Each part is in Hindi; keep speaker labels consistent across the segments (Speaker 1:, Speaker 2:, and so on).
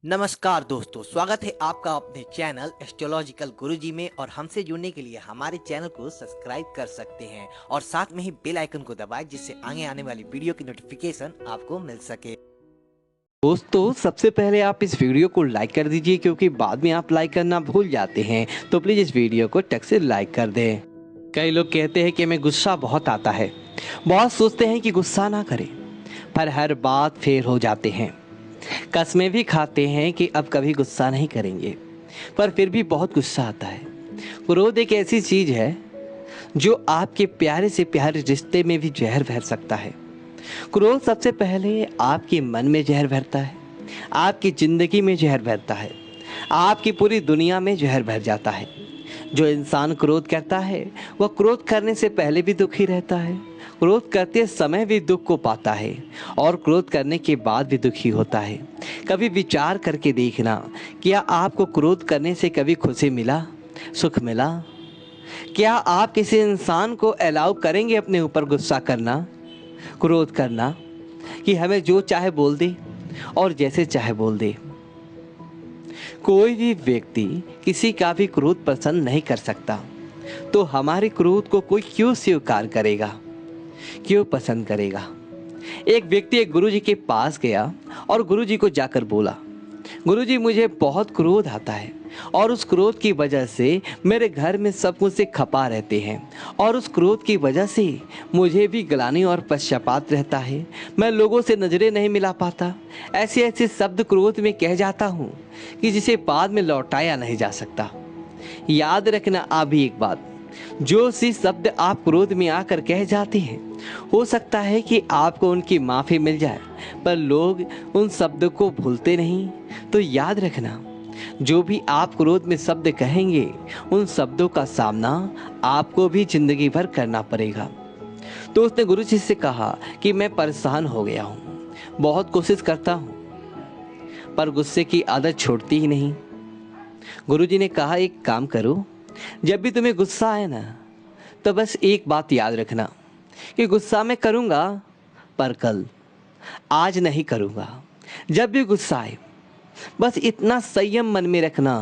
Speaker 1: नमस्कार दोस्तों, स्वागत है आपका अपने चैनल एस्ट्रोलॉजिकल गुरुजी में। और हमसे जुड़ने के लिए हमारे चैनल को सब्सक्राइब कर सकते हैं और साथ में ही बेल आइकन को दबाएं, जिससे आगे आने वाली वीडियो की नोटिफिकेशन आपको मिल सके।
Speaker 2: दोस्तों, सबसे पहले आप इस वीडियो को लाइक कर दीजिए, क्योंकि बाद में आप लाइक करना भूल जाते हैं। तो प्लीज़ इस वीडियो को टक से लाइक कर दें। कई लोग कहते हैं कि हमें गुस्सा बहुत आता है, बहुत सोचते हैं कि गुस्सा ना करें, पर हर बात फेल हो जाते हैं। कस्में भी खाते हैं कि अब कभी गुस्सा नहीं करेंगे, पर फिर भी बहुत गुस्सा आता है। क्रोध एक ऐसी चीज़ है जो आपके प्यारे से प्यारे रिश्ते में भी जहर भर सकता है। क्रोध सबसे पहले आपके मन में जहर भरता है, आपकी ज़िंदगी में जहर भरता है, आपकी पूरी दुनिया में जहर भर जाता है। जो इंसान क्रोध करता है वह क्रोध करने से पहले भी दुखी रहता है, क्रोध करते समय भी दुख को पाता है और क्रोध करने के बाद भी दुखी होता है। कभी विचार करके देखना, क्या आपको क्रोध करने से कभी खुशी मिला, सुख मिला? क्या आप किसी इंसान को अलाउ करेंगे अपने ऊपर गुस्सा करना, क्रोध करना, कि हमें जो चाहे बोल दे और जैसे चाहे बोल दे? कोई भी व्यक्ति किसी का भी क्रोध पसंद नहीं कर सकता, तो हमारे क्रोध को कोई क्यों स्वीकार करेगा, क्यों पसंद करेगा? एक व्यक्ति एक गुरुजी के पास गया और गुरुजी को जाकर बोला, गुरुजी मुझे बहुत क्रोध आता है और उस क्रोध की वजह से मेरे घर में सब मुझसे खपा रहते हैं और उस क्रोध की वजह से मुझे भी ग्लानि और पश्चाताप रहता है। मैं लोगों से नज़रें नहीं मिला पाता, ऐसे ऐसे शब्द क्रोध में कह जाता हूँ कि जिसे बाद में लौटाया नहीं जा सकता। याद रखना अभी एक बात, जो सी शब्द आप क्रोध में आकर कह जाते हैं, हो सकता है कि आपको उनकी माफ़ी मिल जाए, पर लोग उन शब्दों को भूलते नहीं। तो याद रखना, जो भी आप क्रोध में शब्द कहेंगे, उन शब्दों का सामना आपको भी जिंदगी भर करना पड़ेगा। तो उसने गुरुजी से कहा कि मैं परेशान हो गया हूँ, बहुत कोशिश करता हूँ, पर गुस्से की आदत छोड़ती ही नहीं। गुरुजी ने कहा, एक काम करो, जब भी तुम्हें गुस्सा आए ना, तो बस एक बात याद रखना कि गुस्सा मैं करूँगा, पर कल, आज नहीं करूँगा। जब भी गुस्सा आए, बस इतना संयम मन में रखना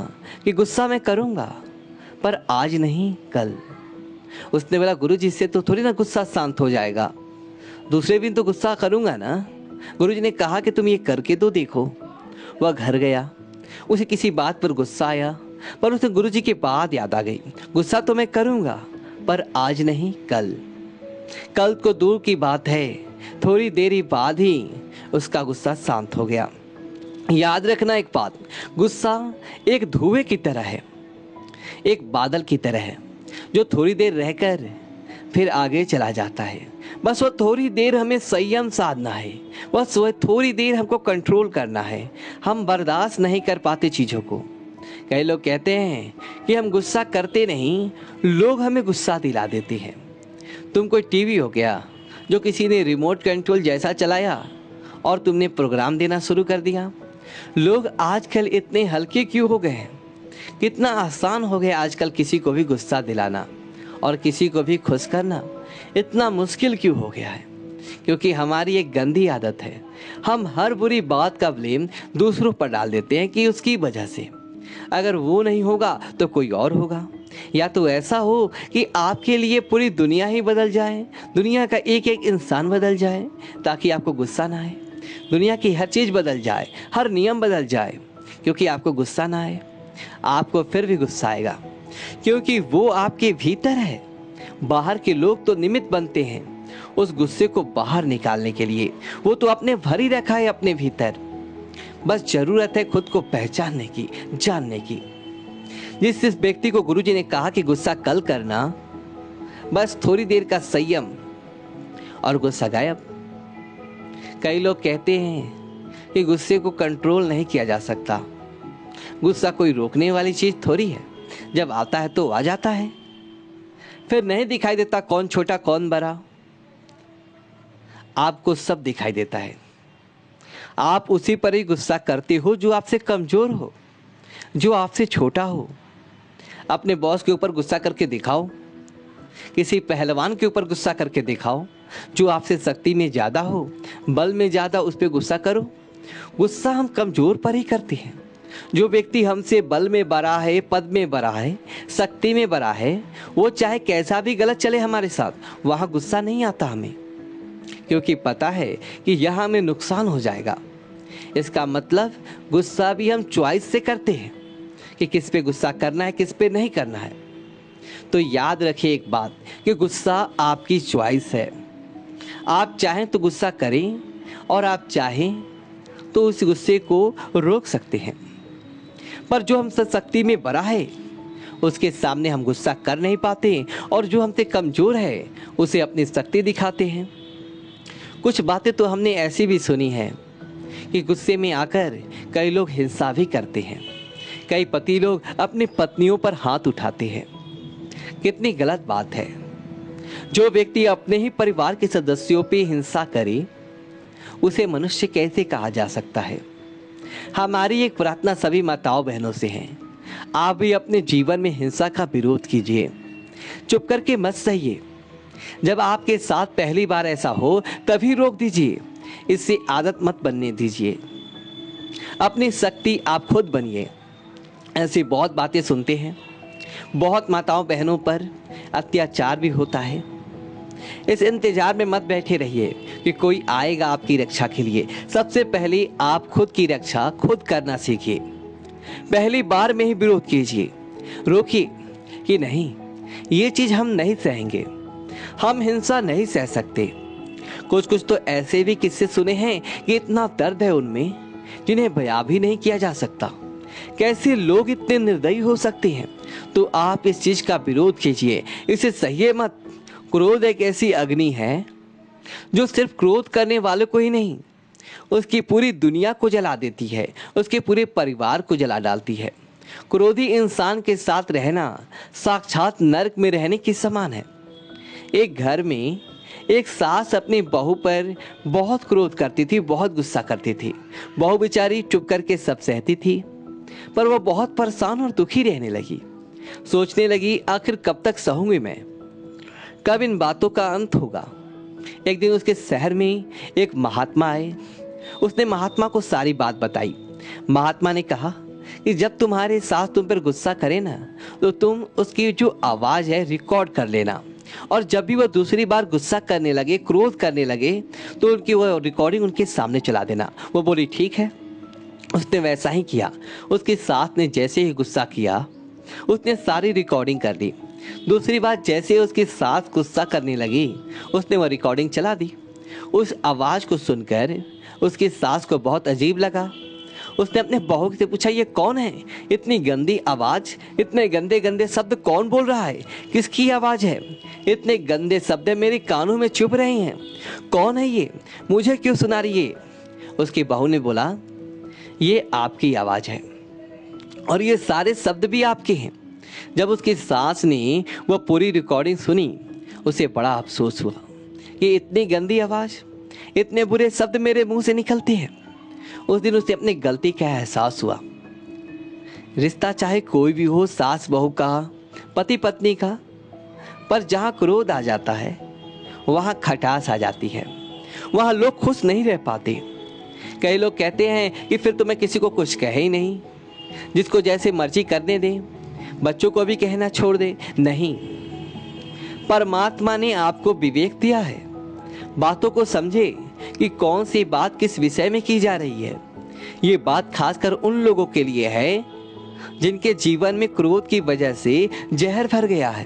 Speaker 2: कि गुस्सा मैं करूँगा, पर आज नहीं, कल। उसने बोला, गुरुजी इससे तो थोड़ी ना गुस्सा शांत हो जाएगा, दूसरे दिन तो गुस्सा करूँगा ना। गुरुजी ने कहा कि तुम ये करके तो देखो। वह घर गया, उसे किसी बात पर गुस्सा आया, पर उसे गुरुजी की बात याद आ गई, गुस्सा तो मैं करूँगा, पर आज नहीं, कल। कल को दूर की बात है, थोड़ी देरी बाद ही उसका गुस्सा शांत हो गया। याद रखना एक बात, गुस्सा एक धुएं की तरह है, एक बादल की तरह है, जो थोड़ी देर रहकर फिर आगे चला जाता है। बस वो थोड़ी देर हमें संयम साधना है, बस वो थोड़ी देर हमको कंट्रोल करना है। हम बर्दाश्त नहीं कर पाते चीज़ों को। कई लोग कहते हैं कि हम गुस्सा करते नहीं, लोग हमें गुस्सा दिला देते हैं। तुम कोई टीवी हो गया जो किसी ने रिमोट कंट्रोल जैसा चलाया और तुमने प्रोग्राम देना शुरू कर दिया। लोग आजकल इतने हल्के क्यों हो गए हैं? कितना आसान हो गया आजकल किसी को भी गुस्सा दिलाना और किसी को भी खुश करना, इतना मुश्किल क्यों हो गया है? क्योंकि हमारी एक गंदी आदत है, हम हर बुरी बात का ब्लेम दूसरों पर डाल देते हैं कि उसकी वजह से, अगर वो नहीं होगा तो कोई और होगा। या तो ऐसा हो कि आपके लिए पूरी दुनिया ही बदल जाए, दुनिया का एक एक इंसान बदल जाए, ताकि आपको गुस्सा ना आए। दुनिया की हर चीज़ बदल जाए, हर नियम बदल जाए, क्योंकि आपको गुस्सा ना आए। आपको फिर भी गुस्सा आएगा, क्योंकि वो आपके भीतर है। बाहर के लोग तो निमित्त बनते हैं उस गुस्से को बाहर निकालने के लिए, वो तो अपने भर ही रखा है अपने भीतर। बस जरूरत है खुद को पहचानने की, जानने की। जिस व्यक्ति को गुरुजी ने कहा कि गुस्सा कल करना, बस थोड़ी देर का संयम और गुस्सा गायब। कई लोग कहते हैं कि गुस्से को कंट्रोल नहीं किया जा सकता। गुस्सा कोई रोकने वाली चीज़ थोड़ी है, जब आता है तो आ जाता है, फिर नहीं दिखाई देता कौन छोटा कौन बड़ा। आपको सब दिखाई देता है। आप उसी पर ही गुस्सा करते हो जो आपसे कमज़ोर हो, जो आपसे छोटा हो। अपने बॉस के ऊपर गुस्सा करके दिखाओ, किसी पहलवान के ऊपर गुस्सा करके दिखाओ, जो आपसे शक्ति में ज़्यादा हो, बल में ज़्यादा, उस पर गुस्सा करो। गुस्सा हम कमजोर पर ही करते हैं। जो व्यक्ति हमसे बल में बड़ा है, पद में बड़ा है, शक्ति में बड़ा है, वो चाहे कैसा भी गलत चले हमारे साथ, वहाँ गुस्सा नहीं आता हमें, क्योंकि पता है कि यहाँ हमें नुकसान हो जाएगा। इसका मतलब गुस्सा भी हम चॉइस से करते हैं कि किस पे गुस्सा करना है, किस पे नहीं करना है। तो याद रखिए एक बात कि गुस्सा आपकी चॉइस है। आप चाहें तो गुस्सा करें और आप चाहें तो उस गुस्से को रोक सकते हैं। पर जो हमसे शक्ति में बड़ा है उसके सामने हम गुस्सा कर नहीं पाते, और जो हमसे कमज़ोर है उसे अपनी शक्ति दिखाते हैं। कुछ बातें तो हमने ऐसी भी सुनी हैं कि गुस्से में आकर कई लोग हिंसा भी करते हैं। कई पति लोग अपनी पत्नियों पर हाथ उठाते हैं। कितनी गलत बात है। जो व्यक्ति अपने ही परिवार के सदस्यों पे हिंसा करे उसे मनुष्य कैसे कहा जा सकता है। हमारी एक प्रार्थना सभी माताओं बहनों से है, आप भी अपने जीवन में हिंसा का विरोध कीजिए, चुप करके मत सहिए। जब आपके साथ पहली बार ऐसा हो तभी रोक दीजिए, इससे आदत मत बनने दीजिए। अपनी शक्ति आप खुद बनिए। ऐसी बहुत बातें सुनते हैं, बहुत माताओं बहनों पर अत्याचार भी होता है। इस इंतजार में मत बैठे रहिए कि कोई आएगा आपकी रक्षा के लिए। सबसे पहले आप खुद की रक्षा खुद करना सीखिए। पहली बार में ही विरोध कीजिए, रोकिए कि नहीं, ये चीज़ हम नहीं सहेंगे, हम हिंसा नहीं सह सकते। कुछ तो ऐसे भी किस्से सुने हैं कि इतना दर्द है उनमें जिन्हें बयां भी नहीं किया जा सकता। कैसे लोग इतने निर्दयी हो सकते हैं। तो आप इस चीज का विरोध कीजिए, इसे सहिए मत। क्रोध एक ऐसी अग्नि है जो सिर्फ क्रोध करने वाले को ही नहीं, उसकी पूरी दुनिया को जला देती है, उसके पूरे परिवार को जला डालती है। क्रोधी इंसान के साथ रहना साक्षात नरक में रहने के समान है। एक घर में एक सास अपनी बहू पर बहुत क्रोध करती थी, बहुत गुस्सा करती थी। बहू बेचारी चुप करके सब सहती थी, पर वो बहुत परेशान और दुखी रहने लगी। सोचने लगी आखिर कब तक सहूंगी मैं, कब इन बातों का अंत होगा। एक दिन उसके शहर में एक महात्मा आए। उसने महात्मा को सारी बात बताई। महात्मा ने कहा कि जब तुम्हारे सास तुम पर गुस्सा करे ना, तो तुम उसकी जो आवाज़ है रिकॉर्ड कर लेना, और जब भी वह दूसरी बार गुस्सा करने लगे, क्रोध करने लगे, तो उनकी वह रिकॉर्डिंग उनके सामने चला देना। वो बोली ठीक है। उसने वैसा ही किया। उसकी सास ने जैसे ही गुस्सा किया उसने सारी रिकॉर्डिंग कर दी। दूसरी बार जैसे उसकी सास गुस्सा करने लगी उसने वह रिकॉर्डिंग चला दी। उस आवाज़ को सुनकर उसकी सास को बहुत अजीब लगा। उसने अपने बहू से पूछा, ये कौन है? इतनी गंदी आवाज़, इतने गंदे गंदे शब्द कौन बोल रहा है? किसकी आवाज़ है? इतने गंदे शब्द मेरे कानों में चुभ रहे हैं। कौन है ये? मुझे क्यों सुना रही है? उसकी बहू ने बोला, ये आपकी आवाज़ है और ये सारे शब्द भी आपके हैं। जब उसकी सास ने वह पूरी रिकॉर्डिंग सुनी उसे बड़ा अफसोस हुआ कि इतनी गंदी आवाज़, इतने बुरे शब्द मेरे मुंह से निकलते हैं। उस दिन उसे अपनी गलती का एहसास हुआ। रिश्ता चाहे कोई भी हो, सास बहू का, पति पत्नी का, पर जहाँ क्रोध आ जाता है वहाँ खटास आ जाती है, वहाँ लोग खुश नहीं रह पाते। कई लोग कहते हैं कि फिर तो मैं किसी को कुछ कहे ही नहीं, जिसको जैसे मर्जी करने दें, बच्चों को भी कहना छोड़ दे। नहीं, परमात्मा ने आपको विवेक दिया है। बातों को समझे कि कौन सी बात किस विषय में की जा रही है। ये बात खासकर उन लोगों के लिए है जिनके जीवन में क्रोध की वजह से जहर भर गया है।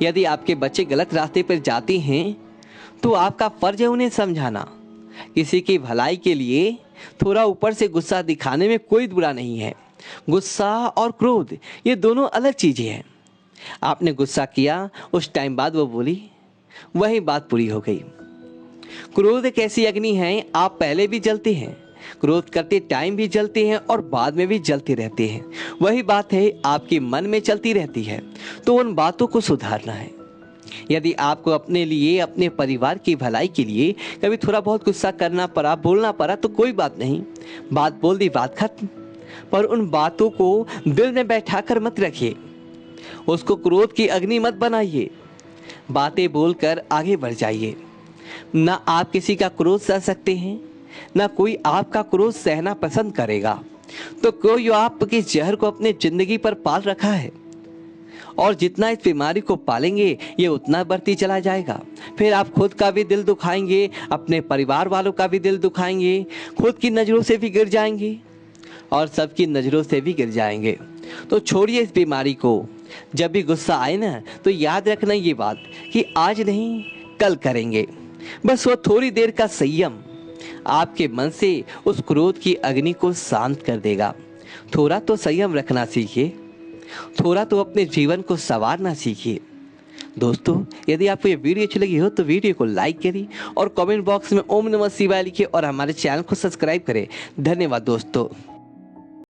Speaker 2: यदि आपके बच्चे गलत रास्ते पर जाते हैं तो आपका फर्ज है उन्हें समझाना। किसी की भलाई के लिए थोड़ा ऊपर से गुस्सा दिखाने में कोई बुरा नहीं है। गुस्सा और क्रोध ये दोनों अलग चीजें हैं। आपने गुस्सा किया, उस टाइम बाद वो बोली, वही बात पूरी हो गई। क्रोध एक ऐसी अग्नि है, आप पहले भी जलते हैं, क्रोध करते टाइम भी जलते हैं और बाद में भी जलते रहते हैं। वही बात है आपके मन में चलती रहती है, तो उन बातों को सुधारना है। यदि आपको अपने लिए, अपने परिवार की भलाई के लिए कभी थोड़ा बहुत गुस्सा करना पड़ा, बोलना पड़ा, तो कोई बात नहीं, बात बोल दी, बात खत्म। पर उन बातों को दिल में बैठा कर मत रखिए, उसको क्रोध की अग्नि मत बनाइए। बातें बोलकर आगे बढ़ जाइए। ना आप किसी का क्रोध सह सकते हैं, ना कोई आपका क्रोध सहना पसंद करेगा। तो कोई आपके जहर को अपने जिंदगी पर पाल रखा है, और जितना इस बीमारी को पालेंगे ये उतना बढ़ती चला जाएगा। फिर आप खुद का भी दिल दुखाएंगे, अपने परिवार वालों का भी दिल दुखाएंगे, खुद की नज़रों से भी गिर जाएंगे और सबकी नज़रों से भी गिर जाएंगे। तो छोड़िए इस बीमारी को। जब भी गुस्सा आए ना तो याद रखना ये बात कि आज नहीं कल करेंगे। बस वो थोड़ी देर का संयम आपके मन से उस क्रोध की अग्नि को शांत कर देगा। थोड़ा तो संयम रखना सीखिए, थोड़ा तो अपने जीवन को संवारना सीखिए। दोस्तों, यदि आपको ये वीडियो अच्छी लगी हो तो वीडियो को लाइक करिए और कमेंट बॉक्स में ओम नमः शिवाय लिखिए और हमारे चैनल को सब्सक्राइब करें। धन्यवाद दोस्तों।